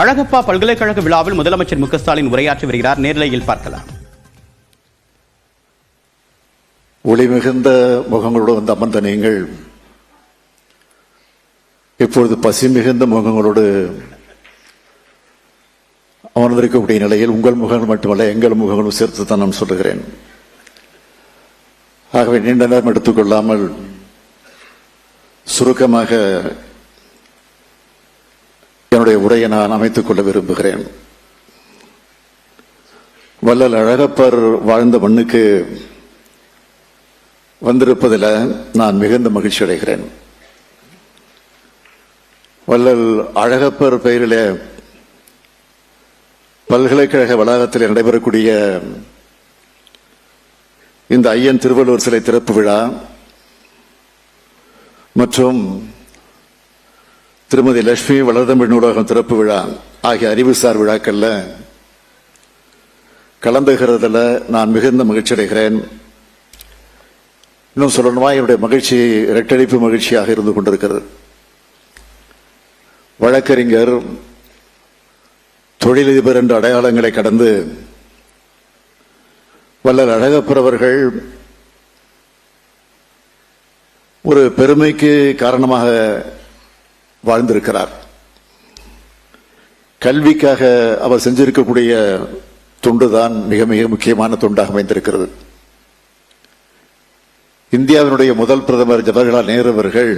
அழகப்பா பல்கலைக்கழக விழாவில் முதலமைச்சர் மு க ஸ்டாலின் உரையாற்றி வருகிறார். நேரலையில் பார்க்கலாம். ஒளி மிகுந்த முகங்களோடு வந்து அமர்ந்த நீங்கள் இப்பொழுது பசி மிகுந்த முகங்களோடு அமர்ந்திருக்கக்கூடிய நிலையில் உங்கள் முகங்கள் மட்டுமல்ல எங்கள் முகங்களும் சேர்த்து தான் நான் சொல்லுகிறேன். ஆகவே நீண்ட நேரம் எடுத்துக்கொள்ளாமல் சுருக்கமாக என்னுடைய உரையை நான் அமைத்துக் கொள்ள விரும்புகிறேன். வள்ளல் அழகப்பர் வாழ்ந்த மண்ணுக்கு வந்திருப்பதில் நான் மிகுந்த மகிழ்ச்சி அடைகிறேன். வள்ளல் அழகப்பர் பெயரிலே பல்கலைக்கழக வளாகத்தில் நடைபெறக்கூடிய இந்த ஐயன் திருவள்ளுவர் சிலை திறப்பு விழா மற்றும் திருமதி லட்சுமி வளர்தமிழ் நூலகம் திறப்பு விழா ஆகிய அறிவுசார் விழாக்கள்ல கலந்துகிறதுல நான் மிகுந்த மகிழ்ச்சி அடைகிறேன். இன்னும் சொல்லணுமா, என்னுடைய மகிழ்ச்சி இரட்டடிப்பு மகிழ்ச்சியாக இருந்து கொண்டிருக்கிறது. வழக்கறிஞர், தொழிலதிபர் என்ற அடையாளங்களை கடந்து வள்ளல் அழகப்பர் அவர்கள் ஒரு பெருமைக்கு காரணமாக வாழ்ந்திருக்கிறார். கல்விக்காக அவர் செஞ்சிருக்கக்கூடிய தொண்டுதான் மிக மிக முக்கியமான தொண்டாக அமைந்திருக்கிறது. இந்தியாவினுடைய முதல் பிரதமர் ஜவஹர்லால் நேரு அவர்கள்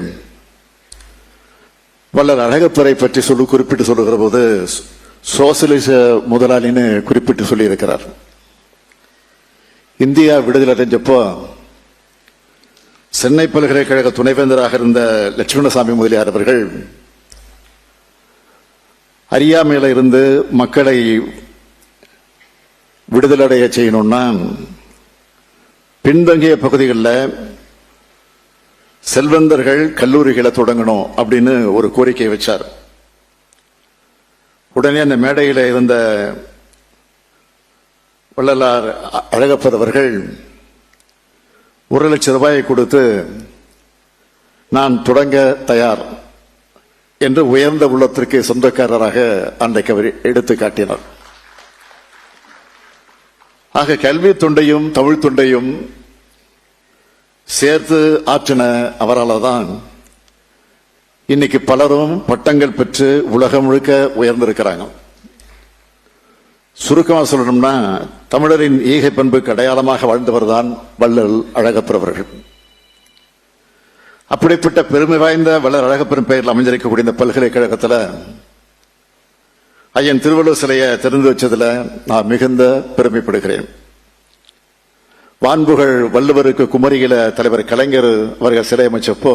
வள்ளல் அழகப்பரை பற்றி குறிப்பிட்டு சொல்லுகிற போது சோசியலிச முதலாளின்னு குறிப்பிட்டு சொல்லியிருக்கிறார். இந்தியா விடுதலை அடைஞ்சப்போ சென்னை பல்கலைக்கழக துணைவேந்தராக இருந்த லட்சுமணசாமி முதலியார் அவர்கள் அறியாமையில இருந்து மக்களை விடுதலை அடைய செய்யணும்னா பின்தங்கிய பகுதிகளில் செல்வந்தர்கள் கல்லூரிகளை தொடங்கணும் அப்படின்னு ஒரு கோரிக்கை வச்சார். உடனே அந்த மேடையில் இருந்த வள்ளலார் அழகப்பர் அவர்கள் 1 லட்சம் ரூபாயை கொடுத்து நான் தொடங்க தயார் என்று உயர்ந்த உள்ளத்திற்கு சொந்தக்காரராக அன்றைக்கு அவர் எடுத்து காட்டினார். ஆக கல்வி தொண்டையும் தமிழ் தொண்டையும் சேர்த்து ஆற்றின அவரால் தான் இன்னைக்கு பலரும் பட்டங்கள் பெற்று உலகம் முழுக்க உயர்ந்திருக்கிறாங்க. சுருக்கமாக சொல்லணும்னா தமிழரின் ஈகை பண்புக்கு அடையாளமாக வாழ்ந்தவர் தான் வள்ளல் அழகப்பர் அவர்கள். அப்படிப்பட்ட பெருமை வாய்ந்த வள்ளல் அழகப்பெரும் பெயரில் அமைஞ்சிருக்கக்கூடிய இந்த பல்கலைக்கழகத்தில் ஐயன் திருவள்ளுவர் சிலையை திறந்து வச்சதில் நான் மிகுந்த பெருமைப்படுகிறேன். வான்புகள் வள்ளுவருக்கு குமரியில தலைவர் கலைஞர் அவர்கள் சிலை அமைச்சப்போ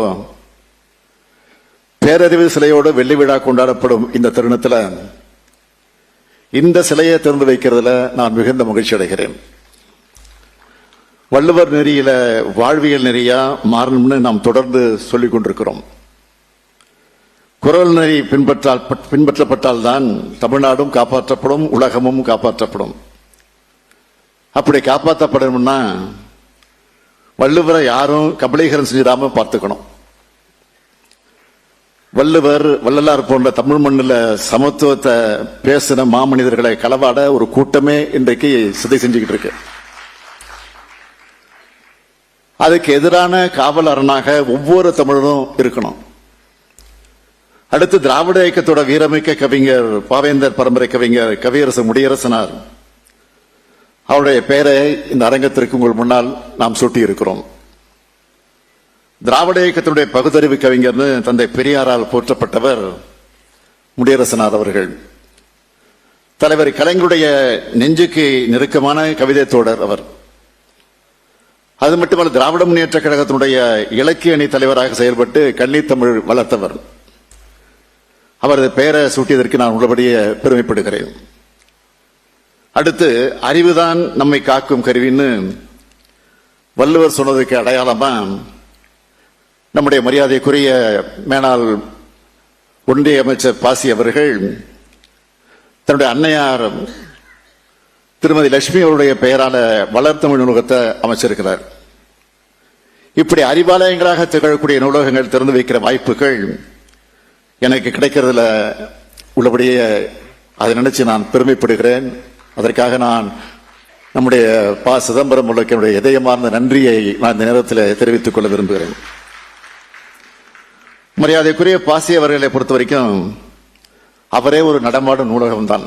பேரறிவு சிலையோடு வெள்ளி விழா கொண்டாடப்படும் இந்த தருணத்தில் இந்த சிலையை திறந்து வைக்கிறதுல நான் மிகுந்த மகிழ்ச்சி அடைகிறேன். வள்ளுவர் நெறியில வாழ்வியல் நெறியா மாறணும்னு நாம் தொடர்ந்து சொல்லிக் கொண்டிருக்கிறோம். குறள் நெறி பின்பற்றப்பட்டால் தான் தமிழ்நாடும் காப்பாற்றப்படும், உலகமும் காப்பாற்றப்படும். அப்படி காப்பாற்றப்படணும்னா வள்ளுவரை யாரும் கபலீகரம் செஞ்சிடாம பார்த்துக்கணும். வள்ளலார் போன்ற தமிழ் மண்ணில் சமத்துவத்தை பேசின மாமனிதர்களை களவாட ஒரு கூட்டமே இன்றைக்கு சிதை செஞ்சுக்கிட்டு இருக்கு. அதுக்கு எதிரான காவல் அரணாக ஒவ்வொரு தமிழரும் இருக்கணும். அடுத்து திராவிட இயக்கத்தோட வீரமிக்க கவிஞர் பாவேந்தர் பரம்பரை கவிஞர் கவியரசு முடியரசனார் அவருடைய பெயரை இந்த அரங்கத்திற்கு உங்கள் முன்னால் நாம் சூட்டி இருக்கிறோம். திராவிட இயக்கத்தினுடைய பகுத்தறிவு கவிஞர்னு தந்தை பெரியாரால் போற்றப்பட்டவர் முடியரசனார் அவர்கள். தலைவர் கலைஞருடைய நெஞ்சுக்கு நெருக்கமான கவிதை தோழர் அவர். அது மட்டுமல்ல, திராவிட முன்னேற்ற கழகத்தினுடைய இலக்கிய அணி தலைவராக செயல்பட்டு கன்னித்தமிழ் வளர்த்தவர். அவரது பெயரை சூட்டியதற்கு நான் உள்ளபடியே பெருமைப்படுகிறேன். அடுத்து அறிவுதான் நம்மை காக்கும் கருவின்னு வள்ளுவர் சொன்னதுக்கு அடையாளமா நம்முடைய மரியாதைக்குரிய மேனாள் ஒன்றிய அமைச்சர் பாசி அவர்கள் தன்னுடைய அன்னையார் திருமதி லட்சுமி அவருடைய பெயரால வளர்த்தமிழ் நூலகத்தை அமைச்சிருக்கிறார். இப்படி அறிவாலயங்களாக திகழக்கூடிய நூலகங்கள் திறந்து வைக்கிற வாய்ப்புகள் எனக்கு கிடைக்கிறதுல உள்ளபடியே அதை நினைச்சு நான் பெருமைப்படுகிறேன். அதற்காக நான் நம்முடைய ப. சிதம்பரம் உள்ளக்கு என்னுடைய இதயமார்ந்த நன்றியை நான் இந்த நேரத்தில் தெரிவித்துக் கொள்ள விரும்புகிறேன். மரியாதைக்குரிய பாசி அவர்களை பொறுத்த வரைக்கும் அவரே ஒரு நடமாடும் நூலகம்தான்.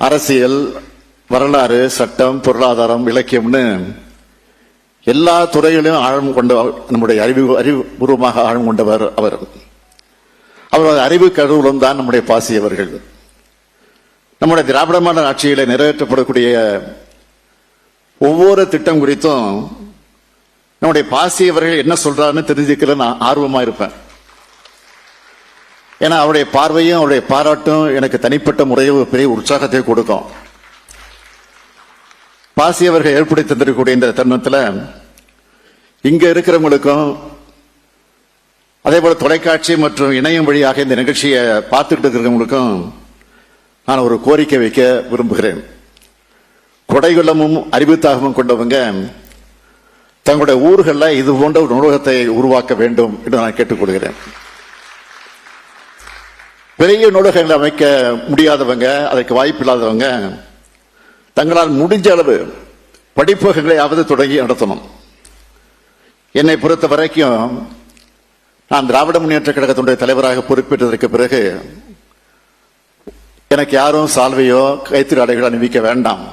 அரசியல், வரலாறு, சட்டம், பொருளாதாரம், இலக்கியம்னு எல்லா துறைகளிலும் ஆழம் கொண்ட நம்முடைய அறிவுபூர்வமாக ஆழம் கொண்டவர் அவர். அவரது அறிவு கருவூலம் தான் நம்முடைய பாசி அவர்கள். நம்முடைய திராவிட மாடல் ஆட்சியில நிறைவேற்றப்படக்கூடிய ஒவ்வொரு திட்டம் குறித்தும் நம்முடைய பாசி அவர்கள் என்ன சொல்றாருன்னு தெரிஞ்சுக்கல நான் ஆர்வமா இருப்பேன். ஏன்னா அவருடைய பார்வையும் அவருடைய பாராட்டும் எனக்கு தனிப்பட்ட முறையில் ஒரு பெரிய உற்சாகத்தை கொடுக்கும். பாசி அவர்கள் ஏற்படுத்தி தந்திருக்கக்கூடிய இந்த தருணத்தில் இங்க இருக்கிறவங்களுக்கும் அதே போல தொலைக்காட்சி மற்றும் இணையம் வழியாக இந்த நிகழ்ச்சியை பார்த்துக்கிட்டு இருக்கிறவங்களுக்கும் நான் ஒரு கோரிக்கை வைக்க விரும்புகிறேன். கொடைகுள்ளமும் அறிவுத்தாகமும் கொண்டவங்க தங்களுடைய ஊர்களில் இது போன்ற ஒரு நூலகத்தை உருவாக்க வேண்டும் என்று நான் கேட்டுக்கொள்கிறேன். பெரிய நூலகங்களை அமைக்க முடியாதவங்க, அதற்கு வாய்ப்பு இல்லாதவங்க தங்களால் முடிஞ்ச அளவு படிப்பகங்களையாவது தொடங்கி நடத்தணும். என்னை பொறுத்த வரைக்கும் நான் திராவிட முன்னேற்ற கழகத்தினுடைய தலைவராக பொறுப்பேற்றதற்கு பிறகு எனக்கு யாரும் சால்வையோ கைத்திராடைகளோ அணிவிக்க வேண்டாம்.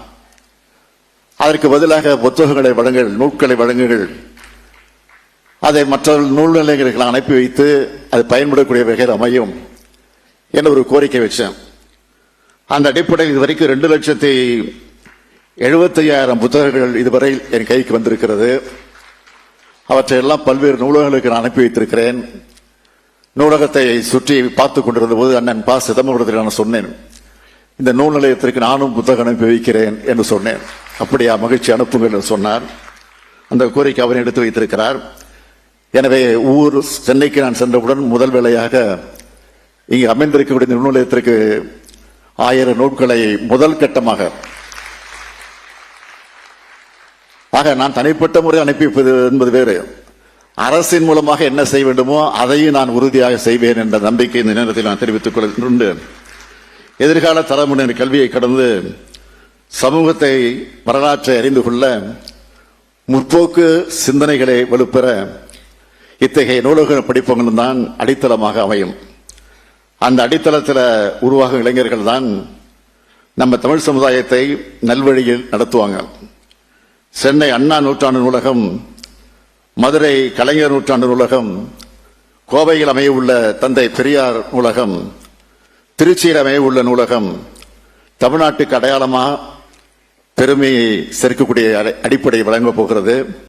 அதற்கு பதிலாக புத்தகங்களை வழங்குங்கள், நூல்களை வழங்குங்கள், அதை மற்ற நூல் நிலையங்களுக்கு அனுப்பி வைத்து அது பயன்படக்கூடிய வகையில் அமையும் என்ற ஒரு கோரிக்கை வச்சேன். அந்த அடிப்படையில் இதுவரைக்கும் 2,75,000 புத்தகங்கள் இதுவரை என் கைக்கு வந்திருக்கிறது. அவற்றையெல்லாம் பல்வேறு நூலகங்களுக்கு நான் அனுப்பி வைத்திருக்கிறேன். நூலகத்தை சுற்றி பார்த்துக் கொண்டிருந்த போது அண்ணன் ப. சிதம்பரத்தில் நான் சொன்னேன், இந்த நூல் நிலையத்திற்கு நானும் புத்தகம் அனுப்பி வைக்கிறேன் என்று சொன்னேன். அப்படியா, மகிழ்ச்சி, அனுப்புங்கள் என்று சொன்னார். அந்த கோரிக்கை அவர் எடுத்து வைத்திருக்கிறார். எனவே ஊர் சென்னைக்கு நான் சென்றவுடன் முதல் வேளையாக இங்கு அமைந்திருக்கக்கூடிய நூல் நிலையத்திற்கு 1000 நூல்களை முதல் கட்டமாக நான் தனிப்பட்ட முறை அனுப்பி வைப்பது என்பது வேறு. அரசின் மூலமாக என்ன செய்ய வேண்டுமோ அதையும் நான் உறுதியாக செய்வேன் என்ற நம்பிக்கை இந்த நேரத்தில் நான் தெரிவித்துக் கொள்கின்ற எதிர்கால தலைமுறை கல்வியை கடந்து சமூகத்தை, வரலாற்றை அறிந்து கொள்ள முற்போக்கு சிந்தனைகளை வலுப்பெற இத்தகைய நூலக படிப்பங்களும் தான் அடித்தளமாக அமையும். அந்த அடித்தளத்தில் உருவாகும் இளைஞர்கள் தான் நம்ம தமிழ் சமுதாயத்தை நல்வழியில் நடத்துவாங்க. சென்னை அண்ணா நூற்றாண்டு நூலகம், மதுரை கலைஞர் நூற்றாண்டு நூலகம், கோவையில் அமையவுள்ள தந்தை பெரியார் நூலகம், திருச்சியில் அமையவுள்ள நூலகம் தமிழ்நாட்டுக்கு அடையாளமாக பெருமையை சேர்க்கக்கூடிய அடிப்படை வழங்கப் போகிறது.